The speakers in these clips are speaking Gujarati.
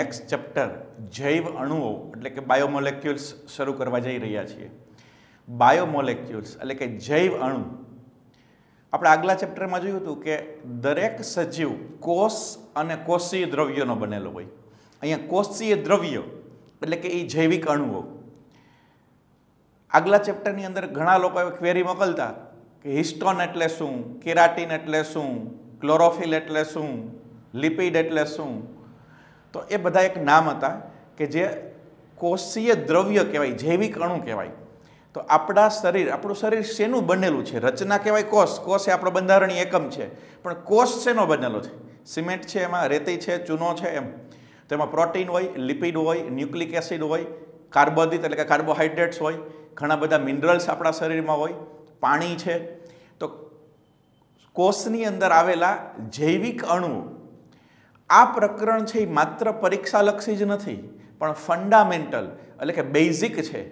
નેક્સ્ટ ચેપ્ટર જૈવ અણુઓ એટલે કે બાયોમોલેક્યુલ્સ શરૂ કરવા જઈ રહ્યા છીએ. બાયોમોલેક્યુલ્સ એટલે કે જૈવ અણુ. આપણે આગલા ચેપ્ટરમાં જોયું હતું કે દરેક સજીવ કોષ અને કોષીય દ્રવ્યોનો બનેલો હોય. અહીંયા કોષીય દ્રવ્યો એટલે કે એ જૈવિક અણુઓ. આગલા ચેપ્ટરની અંદર ઘણા લોકો ક્વેરી મોકલતા કે હિસ્ટોન એટલે શું, કેરાટીન એટલે શું, ક્લોરોફિલ એટલે શું, લિપિડ એટલે શું. તો એ બધા એક નામ હતા કે જે કોષીય દ્રવ્ય કહેવાય, જૈવિક અણુ કહેવાય. તો આપણું શરીર શેનું બનેલું છે? રચના કહેવાય કોષ. કોષ એ આપણો બંધારણીય એકમ છે, પણ કોષ શેનો બનેલો છે? સિમેન્ટ છે, એમાં રેતી છે, ચૂનો છે, એમ. તો એમાં પ્રોટીન હોય, લિપિડ હોય, ન્યુક્લિક એસિડ હોય, કાર્બોદિત એટલે કે કાર્બોહાઈડ્રેટ્સ હોય, ઘણા બધા મિનરલ્સ આપણા શરીરમાં હોય, પાણી છે. તો કોષની અંદર આવેલા જૈવિક અણુઓ, આ પ્રકરણ છે એ માત્ર પરીક્ષાલક્ષી જ નથી, પણ ફંડામેન્ટલ એટલે કે બેઝિક છે.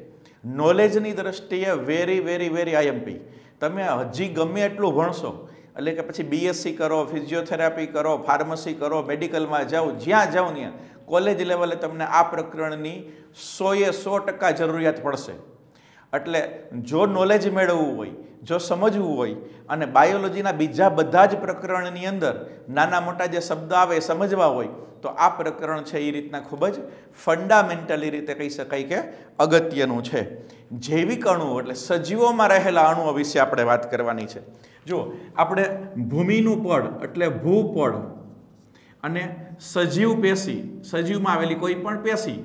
નોલેજની દ્રષ્ટિએ વેરી વેરી વેરી આઈએમપી. તમે હજી ગમે એટલું ભણશો, એટલે કે પછી બીએસસી કરો, ફિઝિયોથેરાપી કરો, ફાર્મસી કરો, મેડિકલમાં જાઓ, જ્યાં જાઓ ત્યાં કોલેજ લેવલે તમને આ પ્રકરણની 100% જરૂરિયાત પડશે. એટલે જો નોલેજ મેળવવું હોય, જો સમજવું હોય અને બાયોલોજીના બીજા બધા જ પ્રકરણની અંદર નાના મોટા જે શબ્દ આવે એ સમજવા હોય, તો આ પ્રકરણ છે એ રીતના ખૂબ જ ફંડામેન્ટલી રીતે કહી શકાય કે અગત્યનું છે. જૈવિક અણુઓ એટલે સજીવોમાં રહેલા અણુઓ વિશે આપણે વાત કરવાની છે. જો આપણે ભૂમિનું પડ એટલે ભૂપડ અને સજીવ પેશી, સજીવમાં આવેલી કોઈ પણ પેશી,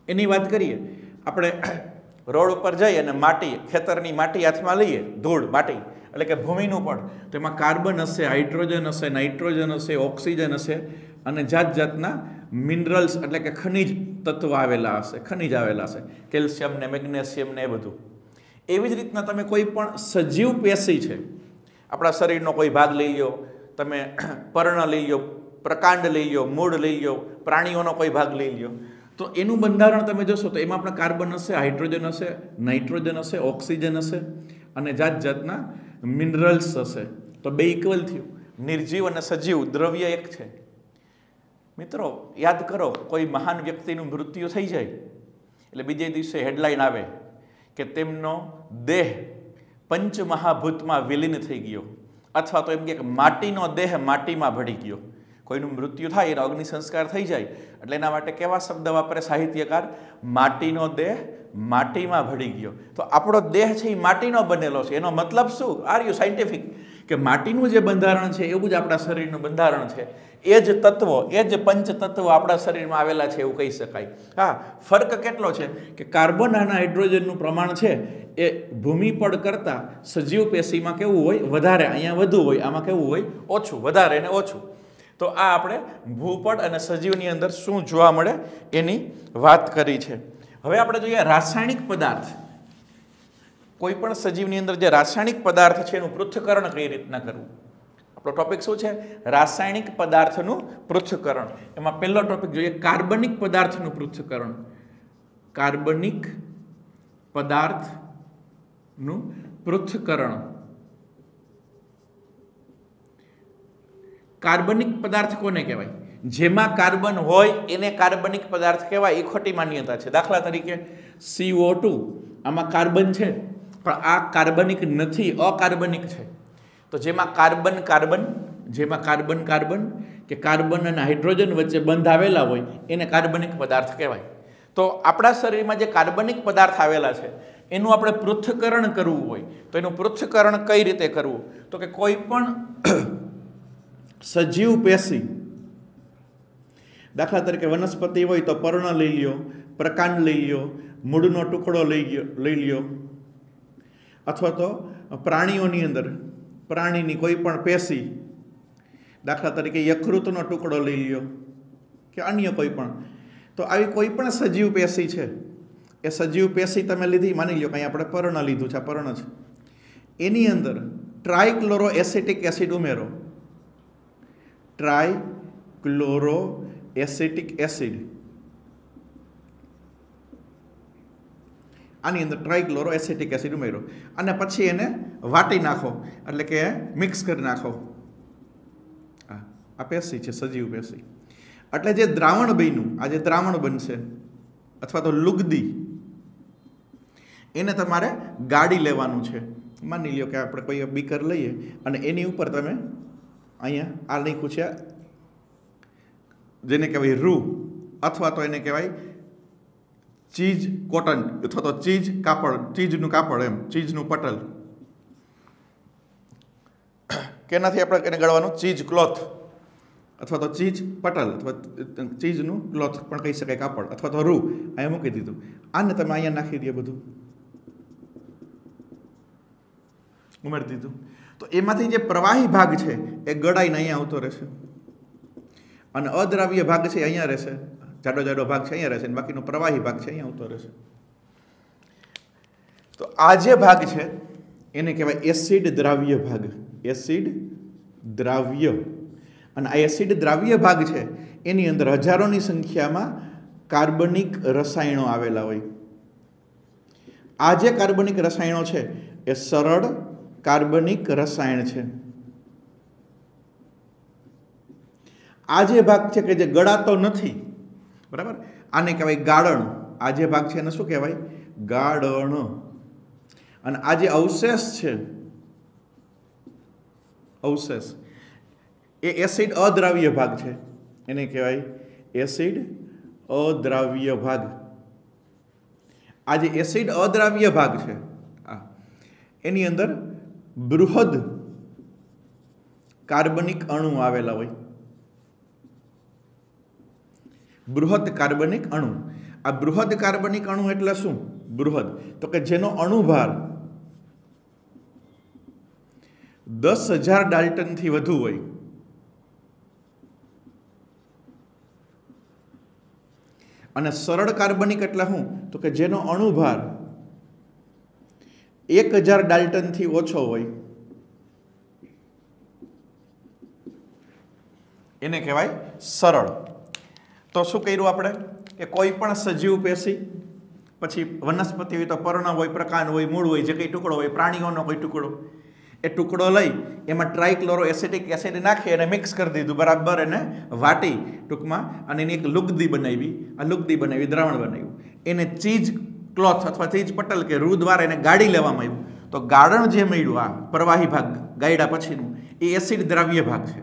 એની વાત કરીએ. આપણે રોડ ઉપર જઈએ અને માટી, ખેતરની માટી હાથમાં લઈએ, ધૂળ, માટી એટલે કે ભૂમિનું પડ, તો એમાં કાર્બન હશે, હાઇડ્રોજન હશે, નાઇટ્રોજન હશે, ઓક્સિજન હશે અને જાત જાતના મિનરલ્સ એટલે કે ખનિજ તત્વ આવેલા હશે, ખનિજ આવેલા હશે, કેલ્શિયમ ને મેગ્નેશિયમ ને એ બધું. એવી જ રીતના તમે કોઈ પણ સજીવ પેશી છે, આપણા શરીરનો કોઈ ભાગ લઈ લો, તમે પર્ણ લઈ લો, પ્રકાંડ લઈ લો, મૂળ લઈ લો, પ્રાણીઓનો કોઈ ભાગ લઈ લો, તો એનું બંધારણ તમે જોશો તો એમાં આપણે કાર્બન હશે, હાઇડ્રોજન હશે, નાઇટ્રોજન હશે, ઓક્સિજન હશે અને જાત જાતના મિનરલ્સ હશે. તો બે ઇક્વલ થયું. નિર્જીવ અને સજીવ દ્રવ્ય એક છે. મિત્રો યાદ કરો, કોઈ મહાન વ્યક્તિનું મૃત્યુ થઈ જાય એટલે બીજે દિવસે હેડલાઇન આવે કે તેમનો દેહ પંચમહાભૂતમાં વિલીન થઈ ગયો, અથવા તો એમ કે માટીનો દેહ માટીમાં ભળી ગયો. કોઈનું મૃત્યુ થાય, એનો અગ્નિ સંસ્કાર થઈ જાય એટલે એના માટે કેવા શબ્દ વાપરે સાહિત્યકાર? માટીનો દેહ માટીમાં ભળી ગયો. તો આપણો દેહ છે એ માટીનો બનેલો છે. એનો મતલબ શું? Are you scientific? કે માટીનું જે બંધારણ છે એવું જ આપણા શરીરનું બંધારણ છે. એ જ તત્વો, એ જ પંચ તત્વો આપણા શરીરમાં આવેલા છે એવું કહી શકાય. હા, ફરક કેટલો છે કે કાર્બન અને હાઇડ્રોજનનું પ્રમાણ છે એ ભૂમિપડ કરતાં સજીવ પેશીમાં કેવું હોય? વધારે. અહીંયા વધુ હોય, આમાં કેવું હોય? ઓછું. વધારે ને ઓછું. તો આ આપણે ભૂપડ અને સજીવની અંદર શું જોવા મળે એની વાત કરી છે. હવે આપણે જોઈએ રાસાયણિક પદાર્થ. કોઈ પણ સજીવની અંદર જે રાસાયણિક પદાર્થ છે એનું પૃથ્થકરણ કઈ રીતના કરવું. આપણો ટોપિક શું છે? રાસાયણિક પદાર્થનું પૃથ્થકરણ. એમાં પહેલો ટોપિક જોઈએ કાર્બનિક પદાર્થનું પૃથ્થકરણ. કાર્બનિક પદાર્થનું પૃથ્થકરણ. કાર્બનિક પદાર્થ કોને કહેવાય? જેમાં કાર્બન હોય એને કાર્બનિક પદાર્થ કહેવાય. એ ખોટી માન્યતા છે. દાખલા તરીકે CO2, આમાં કાર્બન છે પણ આ કાર્બનિક નથી, અકાર્બનિક છે. તો જેમાં કાર્બન કાર્બન, જેમાં કાર્બન કાર્બન કે કાર્બન અને હાઇડ્રોજન વચ્ચે બંધ આવેલા હોય એને કાર્બનિક પદાર્થ કહેવાય. તો આપણા શરીરમાં જે કાર્બનિક પદાર્થ આવેલા છે એનું આપણે પૃથ્થકરણ કરવું હોય તો એનું પૃથ્થકરણ કઈ રીતે કરવું? તો કે કોઈ પણ સજીવ પેશી, દાખલા તરીકે વનસ્પતિ હોય તો પર્ણ લઈ લ્યો, પ્રકાંડ લઈ લ્યો, મૂળનો ટુકડો લઈ લ્યો, અથવા તો પ્રાણીઓની અંદર પ્રાણીની કોઈ પણ પેશી, દાખલા તરીકે યકૃતનો ટુકડો લઈ લ્યો કે અન્ય કોઈ પણ. તો આવી કોઈ પણ સજીવ પેશી છે, એ સજીવ પેશી તમે લીધી, માની લો કે અહીં આપણે પર્ણ લીધું છે, આ પર્ણ છે, એની અંદર ટ્રાયક્લોરો એસિટિક એસિડ ઉમેરો. ટ્રાયક્લોરો એસિટિક એસિડ, આની અંદર ટ્રાયક્લોરો એસિટિક એસિડ ઉમેરો અને પછી એને વાટી નાખો, એટલે કે મિક્સ કરી નાખો. આ પેશી છે, સજીવ પેશી. એટલે જે દ્રાવણ બન્યું, આ જે દ્રાવણ બનશે અથવા તો લુગદી, એને તમારે ગાળી લેવાનું છે. માની લ્યો કે આપણે કોઈ બીકર લઈએ અને એની ઉપર તમે અહીંયા આ નાખ્યું છે જેને કહેવાય રૂ, અથવા તો એને કહેવાય ચીઝ કોટન અથવા તો ચીઝ કાપડ, ચીઝનું કાપડ, એમ ચીઝનું પટલ, કેનાથી આપણે એને ગળવાનું? ચીઝ ક્લોથ અથવા તો ચીઝ પટલ અથવા ચીઝનું ક્લોથ પણ કહી શકાય, કાપડ અથવા તો રૂ. અહીંયા મૂકી દીધું. આને તમે અહીંયા નાખી દો, બધું ઉમેરી દીધું. તો એમાંથી જે પ્રવાહી ભાગ છે એ ગળાઈને અહીંયા આવતો રહેશે અને અદ્રાવ્ય ભાગ છે અહીંયા રહેશે, જાડો જાડો ભાગ છે અહીંયા રહેશે, અને બાકીનો પ્રવાહી ભાગ છે અહીંયા આવતો રહેશે. તો આ જે ભાગ છે એને કહેવાય એસિડ દ્રાવ્ય ભાગ. એસિડ દ્રાવ્ય. અને આ એસિડ દ્રાવ્ય ભાગ છે એની અંદર હજારોની સંખ્યામાં કાર્બનિક રસાયણો આવેલા હોય. આ જે કાર્બનિક રસાયણો છે એ સરળ કાર્બનિક રસાયણ છે. આ જે ભાગ છે કે જે ગળાતો નથી, બરાબર, આને કહેવાય ગાળણ. આ જે ભાગ છે એને શું કહેવાય? ગાળણ. અને આ જે અવશેષ છે, અવશેષ, એ એસિડ અદ્રાવ્ય ભાગ છે, એને કહેવાય એસિડ અદ્રાવ્ય ભાગ. આ જે એસિડ અદ્રાવ્ય ભાગ છે એની અંદર બૃહદ કાર્બનિક અણુ આવેલા હોય. બૃહદ કાર્બનિક અણુ. આ બૃહદ કાર્બનિક અણુ એટલે શું? બૃહદ તો કે જેનો અણુભાર 10,000 ડાલ્ટનથી વધુ હોય. અને સરળ કાર્બનિક એટલે શું? તો કે જેનો અણુભાર 1,000 ડાલ્ટનથી ઓછો હોય, એને કહેવાય સરળ. તો શું કર્યું આપણે કે કોઈ પણ સજીવ પેશી, પછી વનસ્પતિ હોય તો પર્ણ હોય, પ્રકાંડ હોય, મૂળ હોય, જે કંઈ ટુકડો હોય, પ્રાણીઓનો કોઈ ટુકડો, એ ટુકડો લઈ એમાં ટ્રાયક્લોરો એસિટિક એસિડ નાખી અને મિક્સ કરી દીધું, બરાબર એને વાટી ટૂંકમાં, અને એની એક લુગદી બનાવી. આ લુગદી બનાવી, દ્રાવણ બનાવ્યું, એને ચીઝ ક્લોથ અથવા ચીઝ પટલ કે રૂ દ્વારા એને ગાળી લેવામાં આવ્યું. તો ગાળણ જે મળ્યું, આ પ્રવાહી ભાગ ગાળ્યા પછીનું, એ એસિડ દ્રાવ્ય ભાગ છે.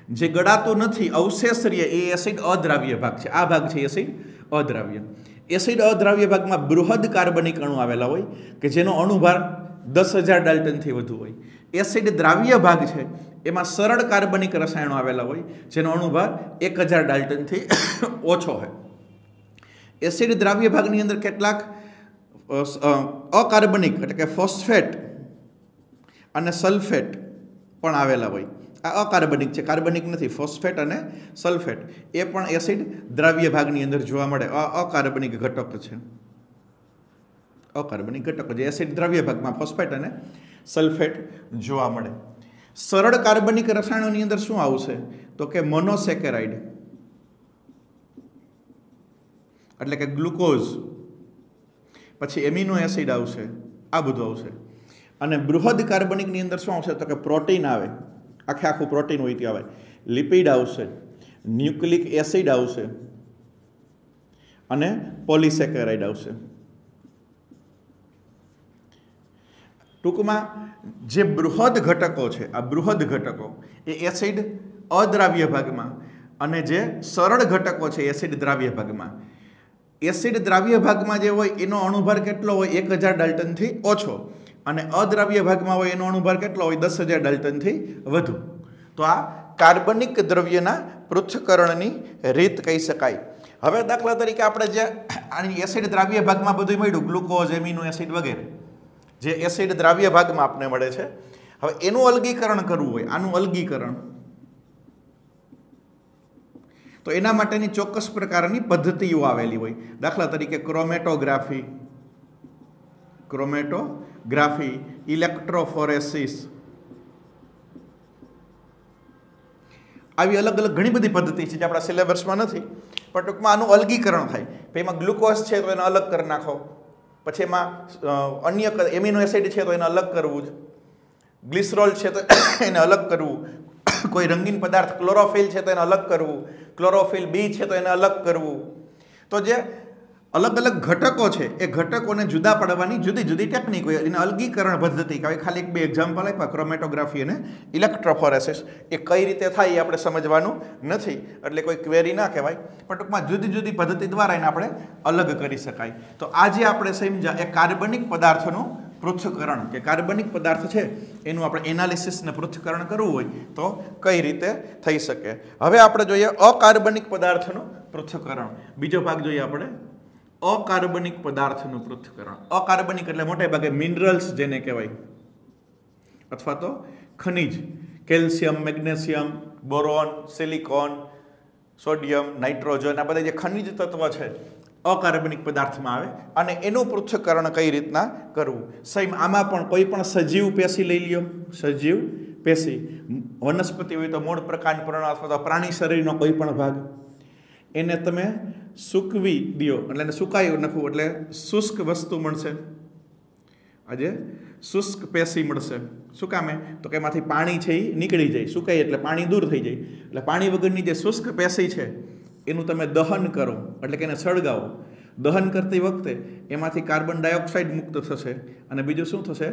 જે ગળાતું નથી, અવશેષ રહે, એ એસિડ અદ્રાવ્ય ભાગ છે. આ ભાગ છે એસિડ અદ્રાવ્ય. એસિડ અદ્રાવ્ય ભાગમાં બૃહદ કાર્બનિક અણુ આવેલા હોય કે જેનો અણુભાર 10,000 ડાલ્ટનથી વધુ હોય. એસિડ દ્રાવ્ય ભાગ છે એમાં સરળ કાર્બનિક રસાયણો આવેલા હોય જેનો અણુભાર 1,000 ડાલ્ટનથી ઓછો હોય. એસિડ દ્રાવ્ય ભાગની અંદર કેટલાક અકાર્બનિક એટલે કે ફોસ્ફેટ અને સલ્ફેટ પણ આવેલા હોય. આ અકાર્બનિક છે, કાર્બનિક નથી. ફોસ્ફેટ અને સલ્ફેટ એ પણ એસિડ દ્રાવ્ય ભાગની અંદર જોવા મળે. અકાર્બનિક ઘટક છે, અકાર્બનિક ઘટકો જે એસિડ દ્રાવ્ય ભાગમાં ફોસ્ફેટ અને સલ્ફેટ જોવા મળે. સરળ કાર્બનિક રસાયણોની અંદર શું આવશે? તો કે મોનોસેકેરાઇડ એટલે કે ગ્લુકોઝ, પછી એમિનો એસિડ આવશે, આ બધું આવશે. અને બૃહદ કાર્બનિકની અંદર શું આવશે? તો કે પ્રોટીન આવે, આખે આખું પ્રોટીન હોય તે આવે, લિપિડ આવશે, ન્યુક્લિક એસિડ આવશે અને પોલિસેકેરાઇડ આવશે. ટૂંકમાં જે બૃહદ ઘટકો છે, આ બૃહદ ઘટકો એ એસિડ અદ્રાવ્ય ભાગમાં, અને જે સરળ ઘટકો છે એસિડ દ્રાવ્ય ભાગમાં. એસિડ દ્રાવ્ય ભાગમાં જે હોય એનો અણુભાર કેટલો હોય? 1,000 ડાલ્ટનથી ઓછો. અને અદ્રાવ્ય ભાગમાં હોય એનો અણુભાર કેટલો હોય? 10,000 ડાલ્ટનથી વધુ. તો આ કાર્બનિક દ્રવ્યના પૃથ્થકરણની રીત કહી શકાય. હવે દાખલા તરીકે આપણે જે આની એસિડ દ્રાવ્ય ભાગમાં બધું મળ્યું, ગ્લુકોઝ, એમિનો એસિડ વગેરે, જે એસિડ દ્રાવ્ય ભાગમાં આપણે મળે છે, હવે એનું અલગીકરણ કરવું હોય, આનું અલગીકરણ, તો એના માટેની ચોક્કસ પ્રકારની પદ્ધતિઓ આવેલી હોય. દાખલા તરીકે ક્રોમેટોગ્રાફી, ઇલેક્ટ્રોફોરેસિસ, આવી અલગ અલગ ઘણી બધી પદ્ધતિ છે જે આપણા સિલેબસમાં નથી, પણ ટૂંકમાં આનું અલગીકરણ થાય. એમાં ગ્લુકોઝ છે તો એને અલગ કરી નાખો, પછી એમાં અન્ય એમિનો એસિડ છે તો એને અલગ કરવું જ, ગ્લિસરોલ છે તો એને અલગ કરવું, કોઈ રંગીન પદાર્થ ક્લોરોફિલ છે તો એને અલગ કરવું, ક્લોરોફિલ બી છે તો એને અલગ કરવું. તો જે અલગ અલગ ઘટકો છે એ ઘટકોને જુદા પાડવાની જુદી જુદી ટેકનિક હોય. એને અલગીકરણ પદ્ધતિ કહેવાય. ખાલી એક બે એક્ઝામ્પલ આપ્યા, ક્રોમેટોગ્રાફી અને ઇલેક્ટ્રોફોરેસિસ. એ કઈ રીતે થાય એ આપણે સમજવાનું નથી, એટલે કોઈ ક્વેરી ના કહેવાય, પણ ટૂંકમાં જુદી જુદી પદ્ધતિ દ્વારા એને આપણે અલગ કરી શકાય. તો આજે આપણે સમજ્યા એ કાર્બનિક પદાર્થનું પૃથ્થકરણ, કે કાર્બનિક પદાર્થ છે એનું આપણે એનાલિસિસ ને પૃથ્થકરણ કરવું હોય તો કઈ રીતે થઈ શકે. હવે આપણે જોઈએ અકાર્બનિક પદાર્થનું પૃથ્થકરણ. બીજો ભાગ જોઈએ આપણે અકાર્બનિક પદાર્થનું પૃથ્થકરણ. અકાર્બનિક એટલે મોટે ભાગે મિનરલ્સ જેને કહેવાય, અથવા તો ખનિજ, calcium, magnesium, boron, silicon, sodium, nitrogen, આ બધા જે ખનિજ તત્વ છે અકાર્બનિક પદાર્થમાં આવે, અને એનું પૃથ્થકરણ કઈ રીતના કરવું. સેમ આમાં પણ કોઈ પણ સજીવ પેશી લઈ લ્યો, સજીવ પેશી, વનસ્પતિ હોય તો મૂળ પ્રકાંડ પર્ણ અથવા તો પ્રાણી શરીરનો કોઈ પણ ભાગ, એને તમે સૂકવી દો, એટલે એને સુકાઈ નાખવું, એટલે શુષ્ક વસ્તુ મળશે. આજે શુષ્ક પેશી મળશે. શું કામે? તો કે એમાંથી પાણી છે એ નીકળી જાય, સુકાય એટલે પાણી દૂર થઈ જાય. એટલે પાણી વગરની જે શુષ્ક પેશી છે એનું તમે દહન કરો, એટલે કે એને સળગાવો. દહન કરતી વખતે એમાંથી કાર્બન ડાયોક્સાઇડ મુક્ત થશે, અને બીજું શું થશે?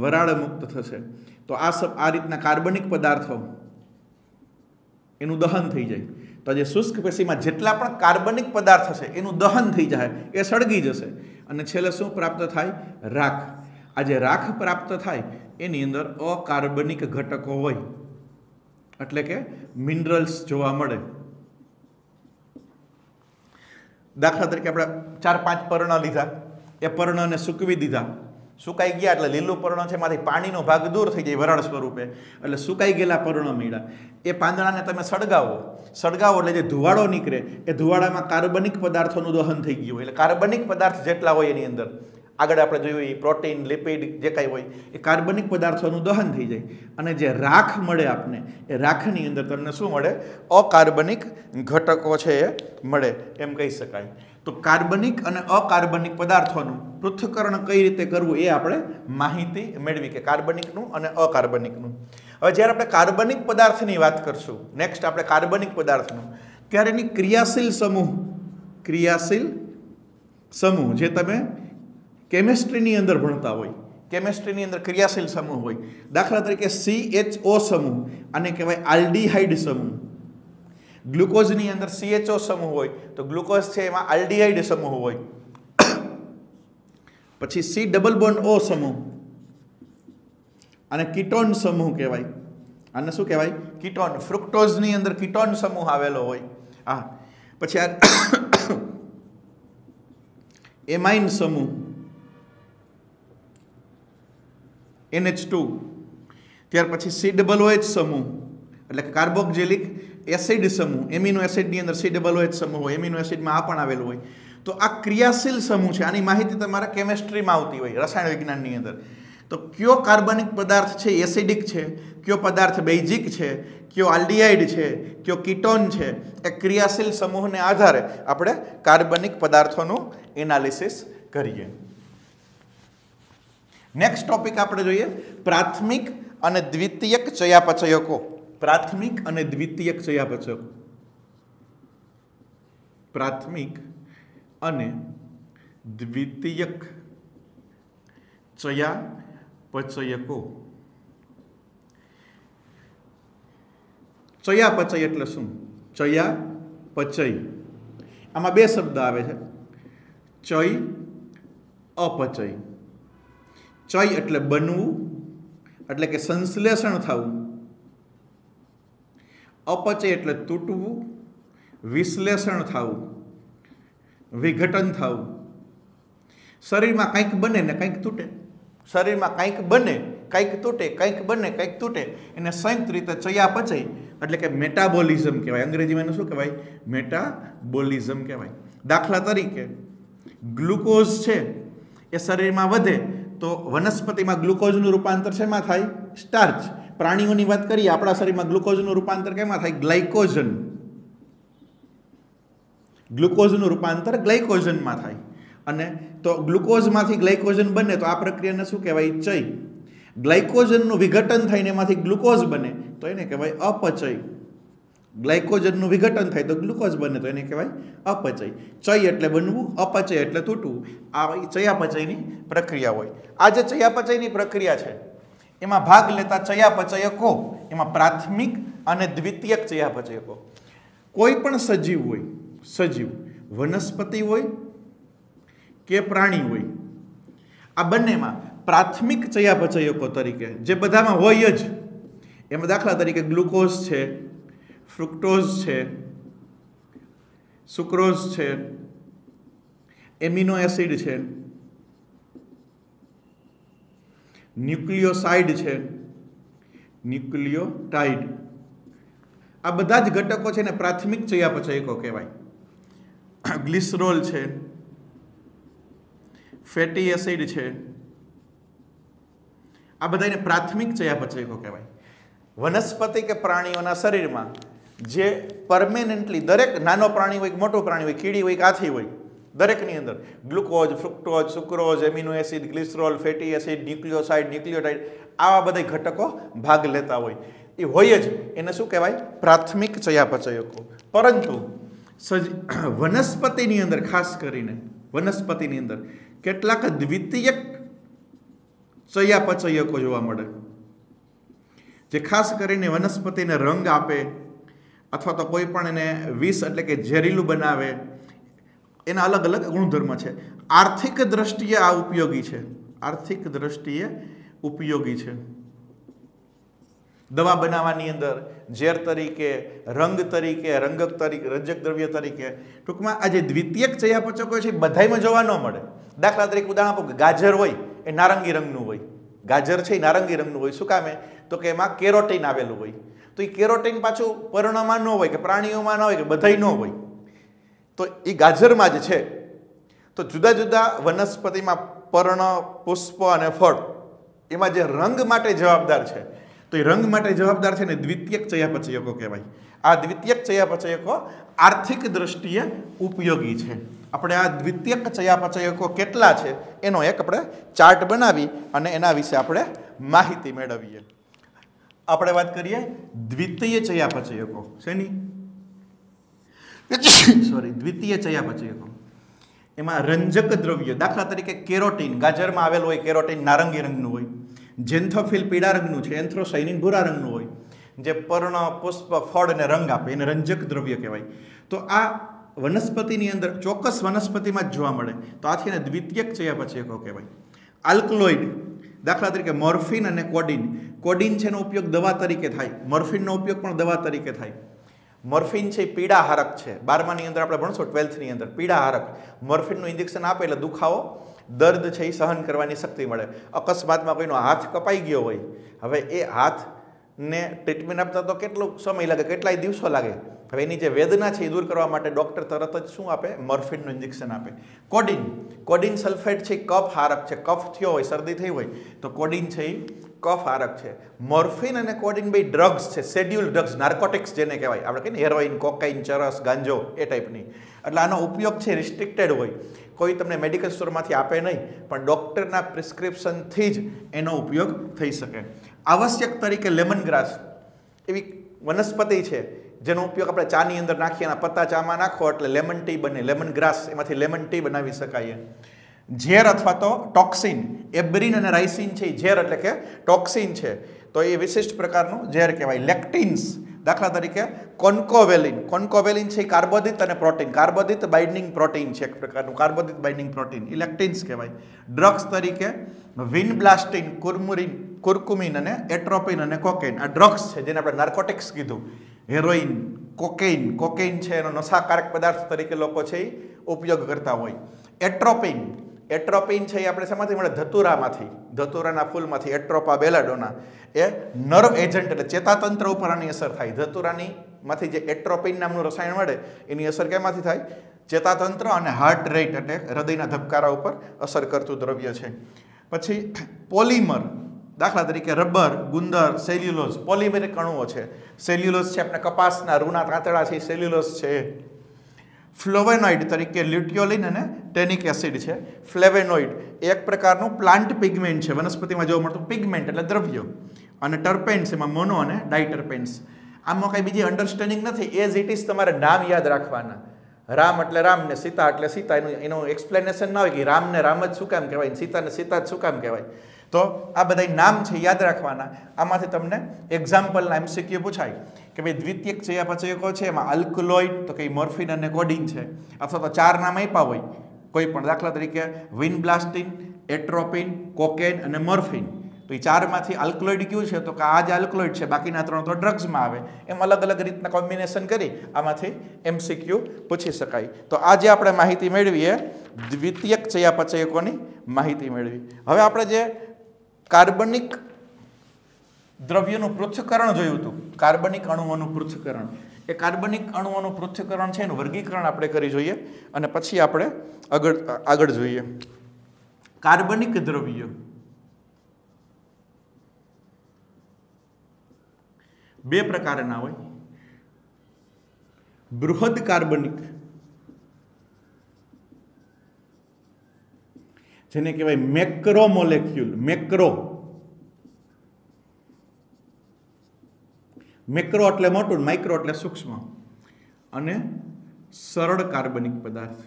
વરાળ મુક્ત થશે. તો આ રીતના કાર્બનિક પદાર્થો એનું દહન થઈ જાય. તો જે શુષ્ક પેશીમાં જેટલા પણ કાર્બનિક પદાર્થ હશે એનું દહન થઈ જાય, એ સળગી જશે, અને છેલ્લે શું પ્રાપ્ત થાય? રાખ. આ જે રાખ પ્રાપ્ત થાય એની અંદર અકાર્બનિક ઘટકો હોય, એટલે કે મિનરલ્સ જોવા મળે. દાખલા તરીકે આપણે 4-5 પર્ણ લીધા, એ પર્ણને સૂકવી દીધા, સુકાઈ ગયા એટલે લીલું પર્ણ છે એમાંથી પાણીનો ભાગ દૂર થઈ જાય વરાળ સ્વરૂપે, એટલે સુકાઈ ગયેલા પર્ણ મળ્યા. એ પાંદડાને તમે સળગાવો એટલે જે ધુવાડો નીકળે એ ધુવાડામાં કાર્બનિક પદાર્થોનું દહન થઈ ગયું હોય. એટલે કાર્બનિક પદાર્થ જેટલા હોય એની અંદર આગળ આપણે જોયું એ પ્રોટીન, લિપિડ જે કાંઈ હોય એ કાર્બનિક પદાર્થોનું દહન થઈ જાય, અને જે રાખ મળે આપને, એ રાખની અંદર તમને શું મળે? અકાર્બનિક ઘટકો છે એ મળે, એમ કહી શકાય. તો કાર્બનિક અને અકાર્બનિક પદાર્થોનું પૃથ્થકરણ કઈ રીતે કરવું એ આપણે માહિતી મેળવી, કે કાર્બનિકનું અને અકાર્બનિકનું. હવે જ્યારે આપણે કાર્બનિક પદાર્થની વાત કરશું, નેક્સ્ટ આપણે કાર્બનિક પદાર્થનું, ત્યારે એની ક્રિયાશીલ સમૂહ જે તમે કેમેસ્ટ્રીની અંદર ભણતા હોય, કેમેસ્ટ્રીની અંદર ક્રિયાશીલ સમૂહ હોય. દાખલા તરીકે CHO સમૂહ, આને કહેવાય આલ્ડીહાઇડ સમૂહ. ગ્લુકોઝની અંદર CHO સમૂહ હોય તો ગ્લુકોઝ છે એમાં આલ્ડીહાઇડ સમૂહ હોય. પછી C ડબલ બોન્ડ O સમૂહ, અને કીટોન સમૂહ કહેવાય. આને શું કહેવાય? કીટોન. ફ્રુક્ટોઝની અંદર કીટોન સમૂહ આવેલો હોય. હા, પછી આ એમાઇન સમૂહ NH2, ત્યાર પછી COOH સમૂહ, એટલે કાર્બોક્સિલિક એસિડ સમૂહ. એમિનો એસિડની અંદર COOH સમૂહ હોય, એમિનો એસિડમાં આ પણ આવેલું હોય. તો આ ક્રિયાશીલ સમૂહ છે. આની માહિતી તમારા કેમેસ્ટ્રીમાં આવતી હોય, રસાયણ વિજ્ઞાનની અંદર. તો કયો કાર્બનિક પદાર્થ છે એસિડિક છે, કયો પદાર્થ બેઝિક છે, કયો આલ્ડીહાઇડ છે, કયો કીટોન છે, એ ક્રિયાશીલ સમૂહને આધારે આપણે કાર્બનિક પદાર્થોનું એનાલિસિસ કરીએ. નેક્સ્ટ ટોપિક આપણે જોઈએ પ્રાથમિક અને દ્વિતીયક ચયાપચયકો. પ્રાથમિક અને દ્વિતીયક ચયાપચયકો. પ્રાથમિક અને દ્વિતીયક ચયાપચયકો. ચયાપચય એટલે શું? ચયાપચય આમાં બે શબ્દ આવે છે, ચય, અપચય. ચય એટલે બનવું, એટલે કે સંશ્લેષણ થવું. અપચય એટલે તૂટવું, વિશ્લેષણ થવું, વિઘટન થવું. શરીરમાં કંઈક બને ને કંઈક તૂટે, શરીરમાં કંઈક બને કંઈક તૂટે, કંઈક બને કંઈક તૂટે, એને સંયુક્ત રીતે ચયાપચય એટલે કે મેટાબોલિઝમ કહેવાય. અંગ્રેજીમાં એને શું કહેવાય? મેટાબોલિઝમ કહેવાય. દાખલા તરીકે ગ્લુકોઝ છે એ શરીરમાં વધે તો વનસ્પતિમાં ગ્લુકોઝનું રૂપાંતર શેમાં થાય? સ્ટાર્ચ. પ્રાણીઓની વાત કરીએ, આપણા શરીરમાં ગ્લુકોઝનું રૂપાંતર કેમાં થાય? ગ્લાયકોજન. ગ્લુકોઝનું રૂપાંતર ગ્લાયકોજનમાં થાય. અને તો ગ્લુકોઝમાંથી ગ્લાયકોજન બને તો આ પ્રક્રિયાને શું કહેવાય? ચય. ગ્લાયકોજનનું વિઘટન થઈને એમાંથી ગ્લુકોઝ બને તો એને કહેવાય અપચય. ગ્લાયકોજનનું વિઘટન થાય તો ગ્લુકોઝ બને તો એને કહેવાય અપચય. ચય એટલે બનવું, અપચય એટલે તૂટવું. આ ચયાપચયની પ્રક્રિયા હોય. આ જે ચયાપચયની પ્રક્રિયા છે એમાં ભાગ લેતા ચયાપચયકો, એમાં પ્રાથમિક અને દ્વિતીયક ચયાપચયકો. કોઈ પણ સજીવ હોય, સજીવ વનસ્પતિ હોય કે પ્રાણી હોય, આ બંનેમાં પ્રાથમિક ચયાપચયકો તરીકે જે બધામાં હોય જ, એમાં દાખલા તરીકે ગ્લુકોઝ છે, ફ્રુક્ટોઝ છે, સુક્રોઝ છે, એમિનો એસિડ છે, ન્યુક્લિયોસાઇડ છે, ન્યુક્લિયોટાઇડ, આ બધા જ ઘટકો છે ને પ્રાથમિક ચયાપચયકો કહેવાય. ગ્લિસરોલ છે, ફેટી એસિડ છે, આ બધાને પ્રાથમિક ચયાપચયકો કહેવાય. વનસ્પતિ કે પ્રાણીઓના શરીરમાં જે પરમેનન્ટલી દરેક નાનો પ્રાણી હોય કે મોટું પ્રાણી હોય, કીડી હોય કે હાથી હોય, દરેકની અંદર glucose, fructose, sucrose, amino acid, glycerol, fatty acid, nucleoside, nucleotide, આવા બધા ઘટકો ભાગ લેતા હોય. એ હોય જ એને શું કહેવાય? પ્રાથમિક ચયાપચયકો. પરંતુ વનસ્પતિની અંદર, ખાસ કરીને વનસ્પતિની અંદર કેટલાક દ્વિતીયક ચયાપચયકો જોવા મળે, જે ખાસ કરીને વનસ્પતિને રંગ આપે અથવા તો કોઈ પણ એને વિષ એટલે કે ઝેરીલું બનાવે. એના અલગ અલગ ગુણધર્મ છે. આર્થિક દ્રષ્ટિએ આ ઉપયોગી છે, આર્થિક દ્રષ્ટિએ ઉપયોગી છે. દવા બનાવવાની અંદર ઝેર તરીકે, રંગ તરીકે, રંગક તરીકે, રંજક દ્રવ્ય તરીકે. ટૂંકમાં આ જે દ્વિતીયક ચયાપચયકો છે બધાયમાં જોવા ન મળે. દાખલા તરીકે ઉદાહરણ આપો કે ગાજર હોય એ નારંગી રંગનું હોય. ગાજર છે એ નારંગી રંગનું હોય. શું કામે? તો કે એમાં કેરોટીન આવેલું હોય. તો એ કેરોટીન પાછું પર્ણમાં ન હોય કે પ્રાણીઓમાં ન હોય કે બધાય ન હોય. તો એ ગાજરમાં જ છે. તો જુદા જુદા વનસ્પતિમાં પર્ણ, પુષ્પ અને ફળ, એમાં જે રંગ માટે જવાબદાર છે, તો એ રંગ માટે જવાબદાર છે ને દ્વિતીયક ચયાપચયકો કહેવાય. આ દ્વિતીયક ચયાપચયકો આર્થિક દ્રષ્ટિએ ઉપયોગી છે. આપણે આ દ્વિતીયક ચયાપચયકો કેટલા છે એનો એક આપણે ચાર્ટ બનાવી અને એના વિશે આપણે માહિતી મેળવીએ. આપણે વાત કરીએ દ્વિતીય ચયાપચયકો. શેની? સોરી, દ્વિતીય ચયાપચયકો. એમાં રંજક દ્રવ્ય, દાખલા તરીકે કેરોટીન, ગાજરમાં આવેલું હોય કેરોટીન નારંગી રંગનું હોય, ઝેન્થોફિલ પીળા રંગનું છે, એન્થ્રોસાયનિન ભૂરા રંગનું હોય, જે પર્ણ, પુષ્પ, ફળને રંગ આપે, એને રંજક દ્રવ્ય કહેવાય. તો આ વનસ્પતિની અંદર ચોક્કસ વનસ્પતિમાં જ જોવા મળે, તો આથી એને દ્વિતીયક ચયાપચયકો કહેવાય. આલ્કલોઇડ, દાખલા તરીકે મોર્ફિન અને કોડિન. કોડિન છે એનો ઉપયોગ દવા તરીકે થાય, મોર્ફિનનો ઉપયોગ પણ દવા તરીકે થાય. મોર્ફિન છે એ પીડા હારક છે. 12માની અંદર આપણે ભણશો, 12થની અંદર પીડા હારક. મોર્ફિનનું ઇન્જેક્શન આપે એટલે દુખાવો, દર્દ છે એ સહન કરવાની શક્તિ મળે. અકસ્માતમાં કોઈનો હાથ કપાઈ ગયો હોય, હવે એ હાથને ટ્રીટમેન્ટ આપતા તો કેટલો સમય લાગે, કેટલાય દિવસો લાગે. હવે એની જે વેદના છે એ દૂર કરવા માટે ડૉક્ટર તરત જ શું આપે? મોર્ફિનનું ઇન્જેક્શન આપે. કોડિન, કોડિન સલ્ફેટ છે એ કફ હારક છે. કફ થયો હોય, શરદી થઈ હોય તો કોડિન છે એ કફ હારક છે. મોર્ફિન અને કોડિન બે ડ્રગ્સ છે, શેડ્યુલ ડ્રગ્સ, નાર્કોટિક્સ જેને કહેવાય. આપણે કહીએ ને હેરોઇન, કોકાઇન, ચરસ, ગાંજો, એ ટાઈપની. એટલે આનો ઉપયોગ છે રિસ્ટ્રિક્ટેડ હોય. કોઈ તમને મેડિકલ સ્ટોરમાંથી આપે નહીં, પણ ડૉક્ટરના પ્રિસ્ક્રિપ્શનથી જ એનો ઉપયોગ થઈ શકે. આવશ્યક તરીકે લેમન ગ્રાસ એવી વનસ્પતિ છે જેનો ઉપયોગ આપણે ચાની અંદર નાખીએ, એના પત્તા ચામાં નાખો એટલે લેમન ટી બને. લેમન ગ્રાસ, એમાંથી લેમન ટી બનાવી શકાય. ઝેર અથવા તો ટોક્સિન, એબ્રિન અને રાઇસિન છે એ ઝેર એટલે કે ટોક્સિન છે, તો એ વિશિષ્ટ પ્રકારનું ઝેર કહેવાય. લેક્ટિન્સ, દાખલા તરીકે કોન્કોવેલિન. કોન્કોવેલિન છે એ કાર્બોદિત અને પ્રોટીન, કાર્બોદિત બાઇન્ડિંગ પ્રોટીન છે, એક પ્રકારનું કાર્બોદિત બાઇન્ડિંગ પ્રોટીન, એ લેક્ટિન્સ કહેવાય. ડ્રગ્સ તરીકે વિનબ્લાસ્ટિન, કુર્કુમિન અને એટ્રોપિન અને કોકેન, આ ડ્રગ્સ છે જેને આપણે નાર્કોટિક્સ કીધું. હેરોઇન, કોકેઇન, કોકેઇન છે એનો નશાકારક પદાર્થ તરીકે લોકો છે એ ઉપયોગ કરતા હોય. એટ્રોપિન, એટ્રોપિન છે એ આપણે શેમાંથી મળે? ધતુરામાંથી, ધતુરાના ફૂલમાંથી. એટ્રોપા બેલાડોના, એ નર્વ એજન્ટ એટલે ચેતાતંત્ર ઉપર આની અસર થાય. ધતુરાની માંથી જે એટ્રોપિન નામનું રસાયણ મળે એની અસર કેમાંથી થાય? ચેતાતંત્ર અને હાર્ટ રેટ એટલે હૃદયના ધબકારા ઉપર અસર કરતું દ્રવ્ય છે. પછી પોલિમર, દાખલા તરીકે રબર, ગુંદર, સેલ્યુલોઝ, પોલિમેરિક અણુઓ છે. સેલ્યુલોઝ છે આપણે કપાસના રૂના તાંતણા છે, સેલ્યુલોઝ છે. ફ્લેવોનોઇડ તરીકે લ્યુટિયોલિન અને ટેનિક એસિડ છે. ફ્લેવોનોઇડ એક પ્રકારનું પ્લાન્ટ પિગમેન્ટ છે, વનસ્પતિમાં જોવા મળતું પિગમેન્ટ એટલે દ્રવ્ય. અને ટર્પેન્સ એમાં મોનો અને ડાયટર્પેન્સ. આમાં કંઈ બીજી અન્ડરસ્ટેન્ડિંગ નથી, એઝ ઇટ ઇઝ તમારે નામ યાદ રાખવાના. રામ એટલે રામ ને સીતા એટલે સીતા, એનું એક્સપ્લેનેશન ના હોય કે રામને રામ જ શું કામ કહેવાય, સીતાને સીતા જ શું કામ કહેવાય. તો આ બધા નામ છે યાદ રાખવાના. આમાંથી તમને એક્ઝામ્પલના MCQ પૂછાય કે ભાઈ દ્વિતીયક ચયાપચયકો છે એમાં આલ્કલોઇડ તો કે મોર્ફિન અને કોડિન છે, અથવા તો 4 નામ આપ્યા હોય કોઈ પણ, દાખલા તરીકે વિનબ્લાસ્ટિન, એટ્રોપિન, કોકેન અને મોર્ફિન. તો એ 4માંથી આલ્કલોઇડ કયું છે, તો કે આ જ આલ્કલોઇડ છે, બાકીના 3 તો ડ્રગ્સમાં આવે. એમ અલગ અલગ રીતના કોમ્બિનેશન કરી આમાંથી MCQ પૂછી શકાય. તો આજે આપણે માહિતી મેળવીએ દ્વિતીયક ચયાપચયકોની માહિતી મેળવી. હવે આપણે જે કાર્બનિક દ્રવ્યનું પૃથ્થકરણ જોયું હતું, કાર્બનિક અણુઓનું પૃથ્થકરણ, એ કાર્બનિક અણુઓનું પૃથ્થકરણ છે એનું વર્ગીકરણ આપણે કરી જોઈએ અને પછી આપણે આગળ જોઈએ. કાર્બનિક દ્રવ્ય બે પ્રકારના હોય. બૃહદ કાર્બનિક, જેને કહેવાય મેક્રો મોલેક્યુલ. મેક્રો એટલે મોટું, માઇક્રો એટલે સૂક્ષ્મ. અને સરળ કાર્બનિક પદાર્થ.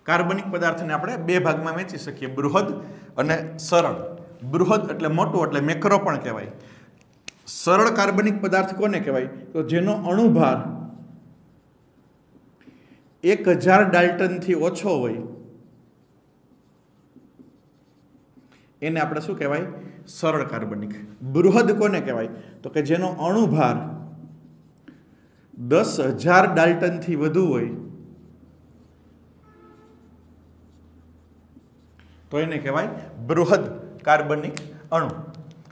કાર્બનિક પદાર્થને આપણે બે ભાગમાં વહેંચી શકીએ, બૃહદ અને સરળ. બૃહદ એટલે મોટું એટલે મેક્રો પણ કહેવાય. સરળ કાર્બનિક પદાર્થ કોને કહેવાય, તો જેનો અણુભાર 1000 ડાલ્ટનથી ઓછો હોય એને આપણે શું કહેવાય, સરળ કાર્બનિક. બૃહદ કોને કહેવાય, તો કે જેનો અણુભાર 10,000 ડાલ્ટનથી વધુ હોય તો એને કહેવાય બૃહદ કાર્બનિક અણુ.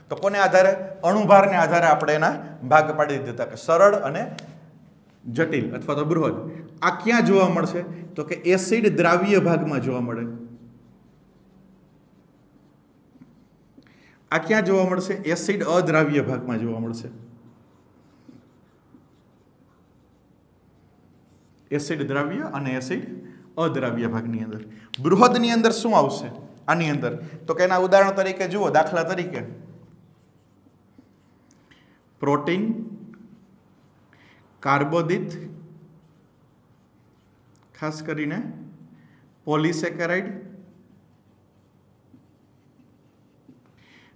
તો કોને આધારે, અણુભારને આધારે આપણે એના ભાગ પાડી દીધા કે સરળ અને જટિલ અથવા તો બૃહદ. આ ક્યાં જોવા મળશે, તો કે એસિડ દ્રાવ્ય ભાગમાં જોવા મળે. આ ક્યાં જોવા મળશે, એસિડ અદ્રાવ્ય ભાગમાં જોવા મળશે. એસિડ દ્રાવ્ય અને એસિડ અદ્રાવ્ય ભાગની અંદર. બૃહદની અંદર શું આવશે આની અંદર, તો કે એના ઉદાહરણ તરીકે જુઓ. દાખલા તરીકે પ્રોટીન, કાર્બોદિત, ખાસ કરીને પોલિસેકેરાઇડ,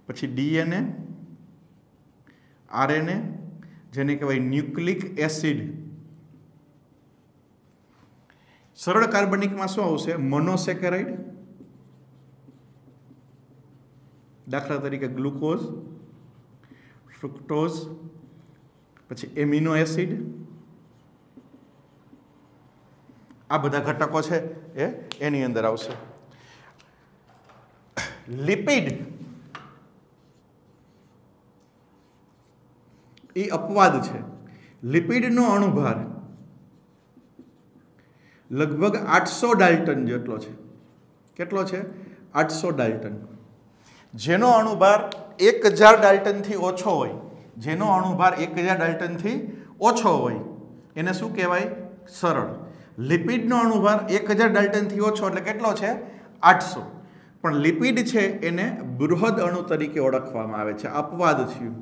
પછી DNA, RNA જેને કહેવાય ન્યુક્લિક એસિડ. સરળ કાર્બનિકમાં શું આવશે, મોનોસેકેરાઇડ, દાખલા તરીકે ગ્લુકોઝ, ફ્રુક્ટોઝ, પછી એમિનો એસિડ. આ બધા ઘટકો છે એની અંદર આવશે. લિપિડ એ અપવાદ છે. લિપિડનો અણુભાર લગભગ 800 ડાલ્ટન જેટલો છે. કેટલો છે, 800 ડાલ્ટન. જેનો અણુભાર 1000 ડાલ્ટનથી ઓછો હોય, જેનો અણુભાર 1000 ડાલ્ટનથી ઓછો હોય એને શું કહેવાય, સરળ. લિપિડનો અણુભાર 1000 ડાલ્ટનથી ઓછો એટલે કેટલો છે, 800. પણ લિપિડ છે એને બૃહદ અણુ તરીકે ઓળખવામાં આવે છે, અપવાદ થયું.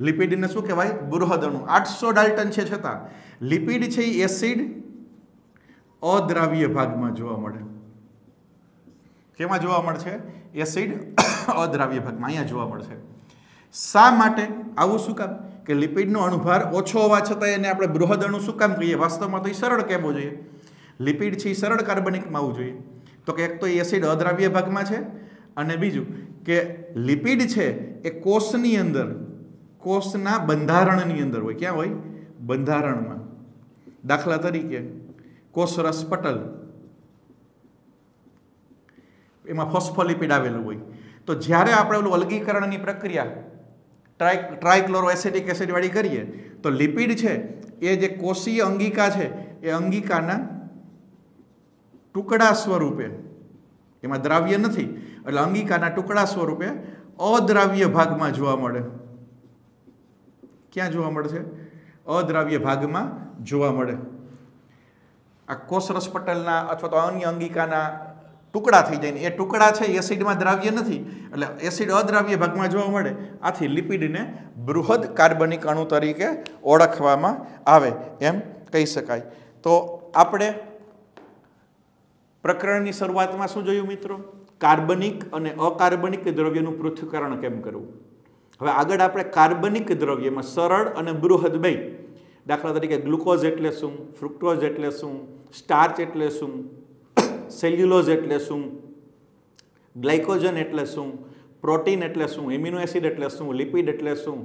લિપિડને શું કહેવાય, બૃહદ અણુ. 800 ડાલ્ટન છે છતાં લિપિડ છે એ એસિડ અદ્રાવ્ય ભાગમાં જોવા મળે. કેમાં જોવા મળશે, એસિડ અદ્રાવ્ય ભાગમાં અહીંયા જોવા મળશે. શા માટે આવું, શું કામ, કે લિપિડનો અણુભાર ઓછો હોવા છતાં એને આપણે બૃહદ અણુ શું કામ કહીએ, વાસ્તવમાં તો એ સરળ કહેવો જોઈએ. લિપિડ છે એ સરળ કાર્બનિકમાં આવવું જોઈએ. તો કે એક તો એસિડ અદ્રાવ્ય ભાગમાં છે, અને બીજું કે લિપિડ છે એ કોષની અંદર, કોષના બંધારણની અંદર હોય. ક્યાં હોય, બંધારણમાં. દાખલા તરીકે કોષરસ પટલ, એમાં ફોસ્ફોલિપિડ આવેલું હોય. તો જ્યારે આપણે ઓલું અલગીકરણની પ્રક્રિયા ટ્રાયક્લોરોએસિટિક એસિડ વાળી કરીએ તો લિપિડ છે એ જે કોષીય અંગિકા છે એ અંગિકાના ટુકડા સ્વરૂપે, એમાં દ્રાવ્ય નથી એટલે અંગિકાના ટુકડા સ્વરૂપે અદ્રાવ્ય ભાગમાં જોવા મળે. ક્યાં જોવા મળશે, અદ્રાવ્ય ભાગમાં જોવા મળે. આ કોષરસ પટલના અથવા તો અન્ય અંગિકાના ટુકડા થઈ જાય ને એ ટુકડા છે એસિડમાં દ્રાવ્ય નથી, એટલે એસિડ અદ્રાવ્ય ભાગમાં જોવા મળે. આથી લિપિડને બૃહદ કાર્બનિક અણુ તરીકે ઓળખવામાં આવે એમ કહી શકાય. તો આપણે પ્રકરણની શરૂઆતમાં શું જોયું મિત્રો? કાર્બનિક અને અકાર્બનિક દ્રવ્યનું પૃથ્થકરણ કેમ કરવું. હવે આગળ આપણે કાર્બનિક દ્રવ્યમાં સરળ અને બૃહદ બે, દાખલા તરીકે ગ્લુકોઝ એટલે શું, ફ્રુક્ટોઝ એટલે શું, સ્ટાર્ચ એટલે શું, સેલ્યુલોઝ એટલે શું, ગ્લાયકોજન એટલે શું, પ્રોટીન એટલે શું, એમિનો એસિડ એટલે શું, લિપિડ એટલે શું,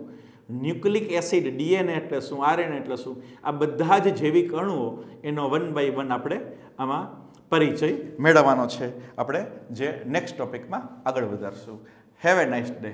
ન્યુક્લિક એસિડ ડીએનએ એટલે શું, આરએનએ એટલે શું, આ બધા જ જૈવિક અણુઓ એનો 1 by 1 આપણે આમાં પરિચય મેળવવાનો છે. આપણે જે નેક્સ્ટ ટોપિકમાં આગળ વધારશું. Have a nice day.